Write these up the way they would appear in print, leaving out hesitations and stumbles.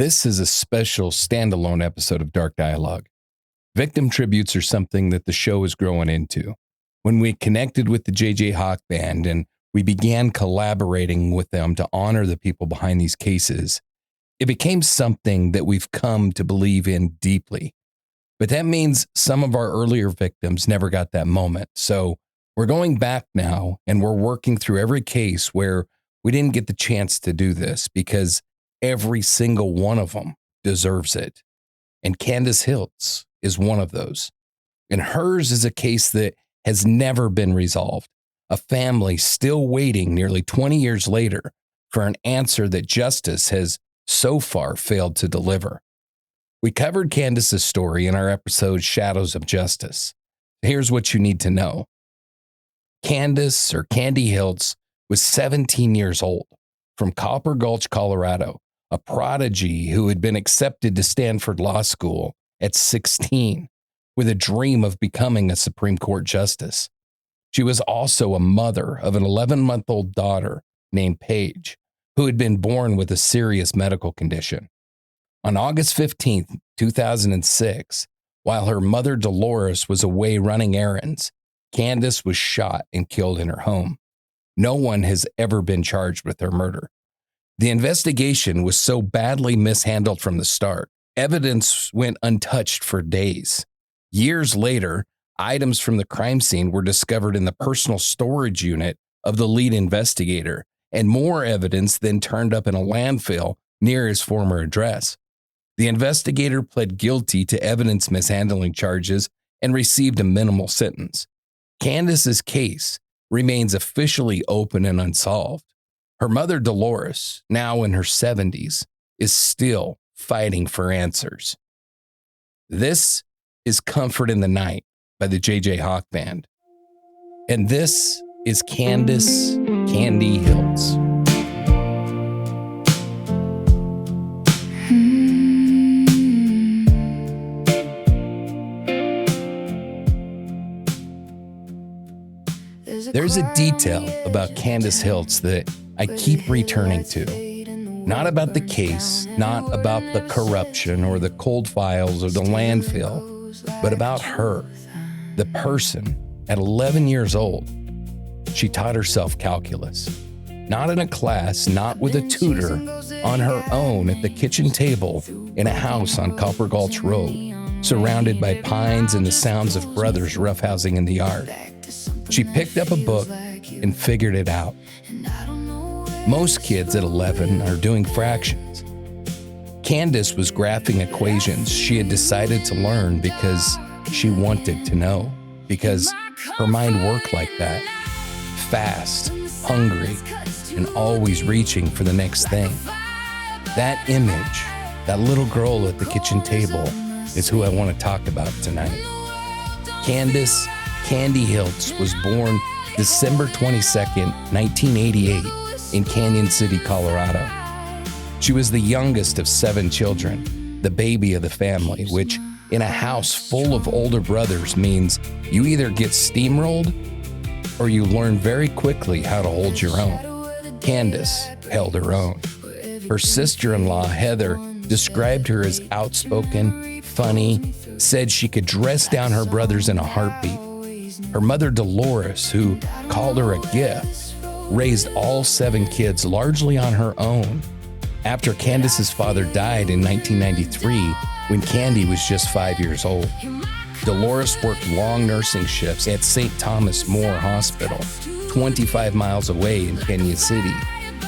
This is a special standalone episode of Dark Dialogue. Victim tributes are something that the show is growing into. When we connected with the J.J. Hawk Band and we began collaborating with them to honor the people behind these cases, it became something that we've come to believe in deeply. But that means some of our earlier victims never got that moment. So we're going back now and we're working through every case where we didn't get the chance to do this because every single one of them deserves it. And Candace Hiltz is one of those. And hers is a case that has never been resolved. A family still waiting nearly 20 years later for an answer that justice has so far failed to deliver. We covered Candace's story in our episode Shadows of Justice. Here's what you need to know. Candace, or Candi Hiltz, was 17 years old from Copper Gulch, Colorado, a prodigy who had been accepted to Stanford Law School at 16 with a dream of becoming a Supreme Court justice. She was also a mother of an 11-month-old daughter named Paige, who had been born with a serious medical condition. On August 15th, 2006, while her mother Dolores was away running errands, Candace was shot and killed in her home. No one has ever been charged with her murder. The investigation was so badly mishandled from the start, evidence went untouched for days. Years later, items from the crime scene were discovered in the personal storage unit of the lead investigator, and more evidence then turned up in a landfill near his former address. The investigator pled guilty to evidence mishandling charges and received a minimal sentence. Candace's case remains officially open and unsolved. Her mother, Dolores, now in her 70s, is still fighting for answers. This is Comfort in the Night by the J.J. Hawk Band. And this is Candace Candi Hiltz. There's a detail about Candace Hiltz that I keep returning to. Not about the case, not about the corruption or the cold files or the landfill, but about her, the person at 11 years old. She taught herself calculus, not in a class, not with a tutor, on her own at the kitchen table in a house on Copper Gulch Road, surrounded by pines and the sounds of brothers roughhousing in the yard. She picked up a book and figured it out. Most kids at 11 are doing fractions. Candace was graphing equations she had decided to learn because she wanted to know, because her mind worked like that. Fast, hungry, and always reaching for the next thing. That image, that little girl at the kitchen table, is who I want to talk about tonight. Candace Candi Hiltz was born December 22nd, 1988 in Canyon City, Colorado. She was the youngest of 7 children, the baby of the family, which in a house full of older brothers means you either get steamrolled or you learn very quickly how to hold your own. Candace held her own. Her sister-in-law, Heather, described her as outspoken, funny, said she could dress down her brothers in a heartbeat. Her mother, Dolores, who called her a gift, raised all 7 kids largely on her own after Candace's father died in 1993 when Candi was just 5 years old. Dolores worked long nursing shifts at St. Thomas More Hospital, 25 miles away in Canyon City,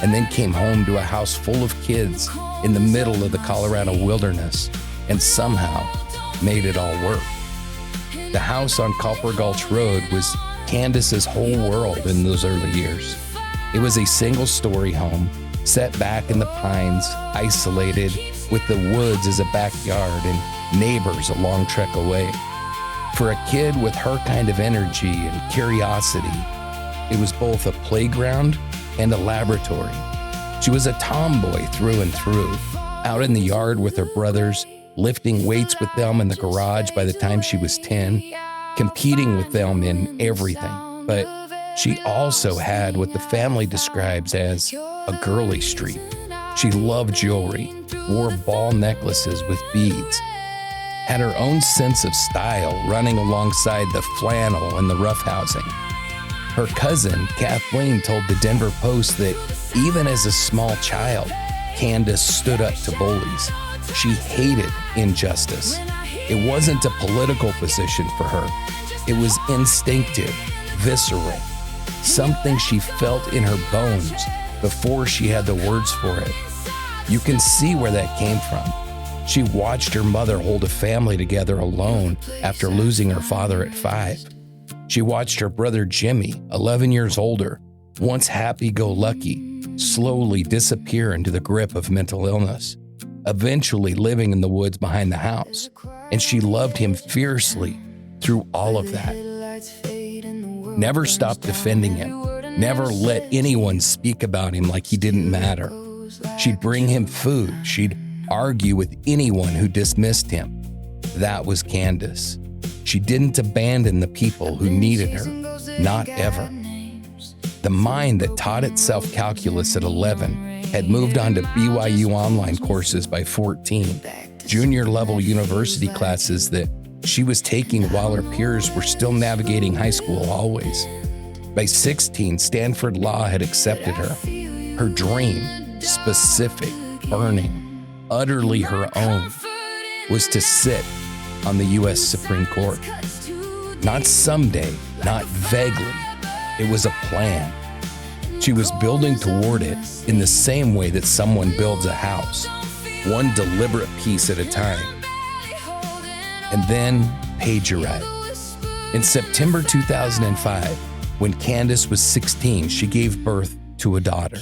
and then came home to a house full of kids in the middle of the Colorado wilderness and somehow made it all work. The house on Copper Gulch Road was Candace's whole world in those early years. It was a single-story home, set back in the pines, isolated, with the woods as a backyard and neighbors a long trek away. For a kid with her kind of energy and curiosity, it was both a playground and a laboratory. She was a tomboy through and through, out in the yard with her brothers, lifting weights with them in the garage by the time she was 10, competing with them in everything. But she also had what the family describes as a girly streak. She loved jewelry, wore ball necklaces with beads, had her own sense of style running alongside the flannel and the roughhousing. Her cousin, Kathleen, told the Denver Post that even as a small child, Candace stood up to bullies. She hated injustice. It wasn't a political position for her. It was instinctive, visceral, something she felt in her bones before she had the words for it. You can see where that came from. She watched her mother hold a family together alone after losing her father at 5. She watched her brother Jimmy, 11 years older, once happy-go-lucky, slowly disappear into the grip of mental illness, eventually living in the woods behind the house. And she loved him fiercely through all of that. Never stopped defending him, never let anyone speak about him like he didn't matter. She'd bring him food. She'd argue with anyone who dismissed him. That was Candace. She didn't abandon the people who needed her, not ever. The mind that taught itself calculus at 11 had moved on to BYU online courses by 14, junior-level university classes that she was taking while her peers were still navigating high school hallways. By 16, Stanford Law had accepted her. Her dream, specific, burning, utterly her own, was to sit on the U.S. Supreme Court. Not someday, not vaguely. It was a plan. She was building toward it in the same way that someone builds a house, one deliberate piece at a time. And then Paige arrived. In September 2005, when Candace was 16, she gave birth to a daughter.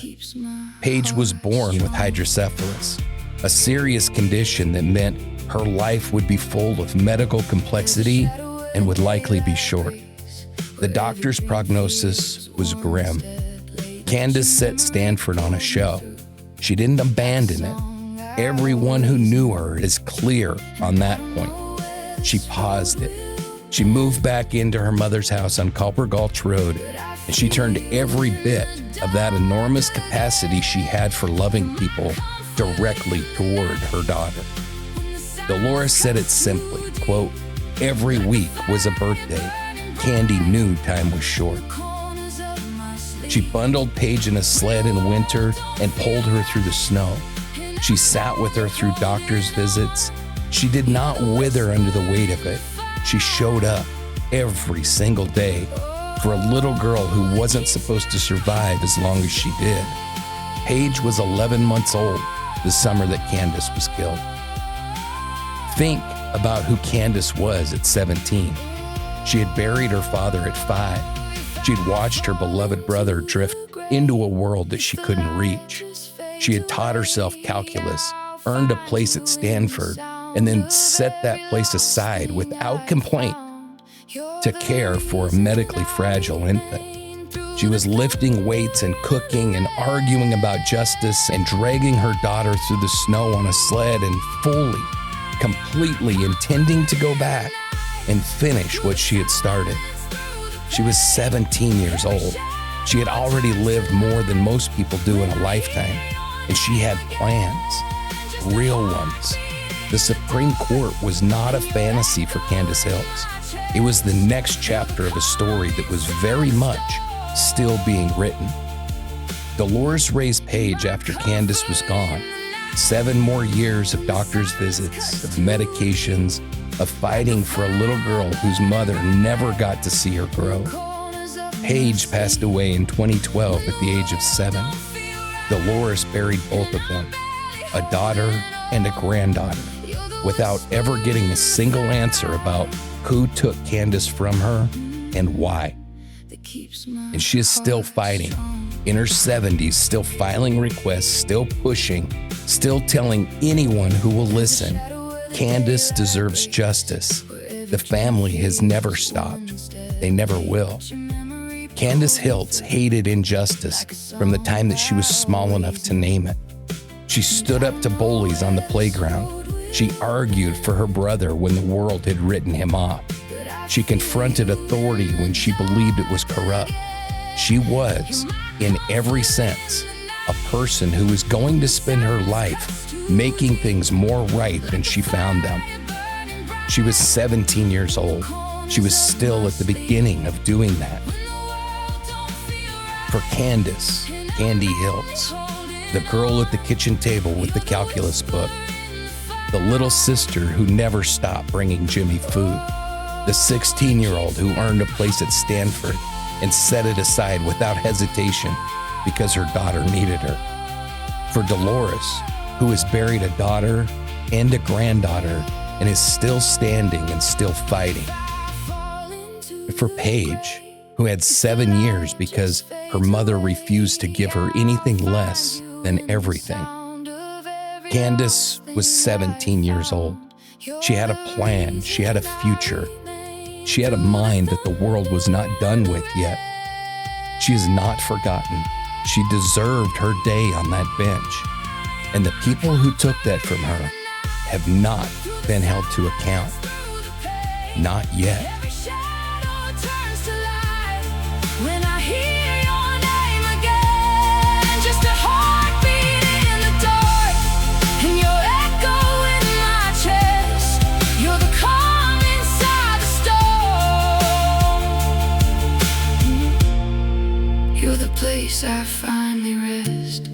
Paige was born with hydrocephalus, a serious condition that meant her life would be full of medical complexity and would likely be short. The doctor's prognosis was grim. Candace set Stanford on a show. She didn't abandon it. Everyone who knew her is clear on that point. She paused it. She moved back into her mother's house on Culper Gulch Road, and she turned every bit of that enormous capacity she had for loving people directly toward her daughter. Dolores said it simply, quote, "Every week was a birthday. Candi knew time was short." She bundled Paige in a sled in winter and pulled her through the snow. She sat with her through doctor's visits. She did not wither under the weight of it. She showed up every single day for a little girl who wasn't supposed to survive as long as she did. Paige was 11 months old the summer that Candace was killed. Think about who Candace was at 17. She had buried her father at 5. She'd watched her beloved brother drift into a world that she couldn't reach. She had taught herself calculus, earned a place at Stanford, and then set that place aside without complaint to care for a medically fragile infant. She was lifting weights and cooking and arguing about justice and dragging her daughter through the snow on a sled and fully, completely intending to go back and finish what she had started. She was 17 years old. She had already lived more than most people do in a lifetime, and she had plans, real ones. The Supreme Court was not a fantasy for Candace Hiltz. It was the next chapter of a story that was very much still being written. Dolores raised Paige after Candace was gone. 7 more years of doctor's visits, of medications, of fighting for a little girl whose mother never got to see her grow. Paige passed away in 2012 at the age of 7. Dolores buried both of them, a daughter and a granddaughter, without ever getting a single answer about who took Candace from her and why. And she is still fighting, in her 70s, still filing requests, still pushing, still telling anyone who will listen, Candace deserves justice. The family has never stopped. They never will. Candace Hiltz hated injustice from the time that she was small enough to name it. She stood up to bullies on the playground. She argued for her brother when the world had written him off. She confronted authority when she believed it was corrupt. She was, in every sense, a person who was going to spend her life making things more right than she found them. She was 17 years old. She was still at the beginning of doing that. For Candace, Candi Hiltz, the girl at the kitchen table with the calculus book, the little sister who never stopped bringing Jimmy food, the 16-year-old who earned a place at Stanford and set it aside without hesitation because her daughter needed her. For Dolores, who has buried a daughter and a granddaughter and is still standing and still fighting. For Paige, who had 7 years because her mother refused to give her anything less than everything. Candace was 17 years old. She had a plan. She had a future. She had a mind that the world was not done with yet. She is not forgotten. She deserved her day on that bench. And the people who took that from her have not been held to account. Not yet. When I hear your name again, just a heartbeat in the dark, and your echo in my chest. You're the calm inside the storm. You're the place I finally rest.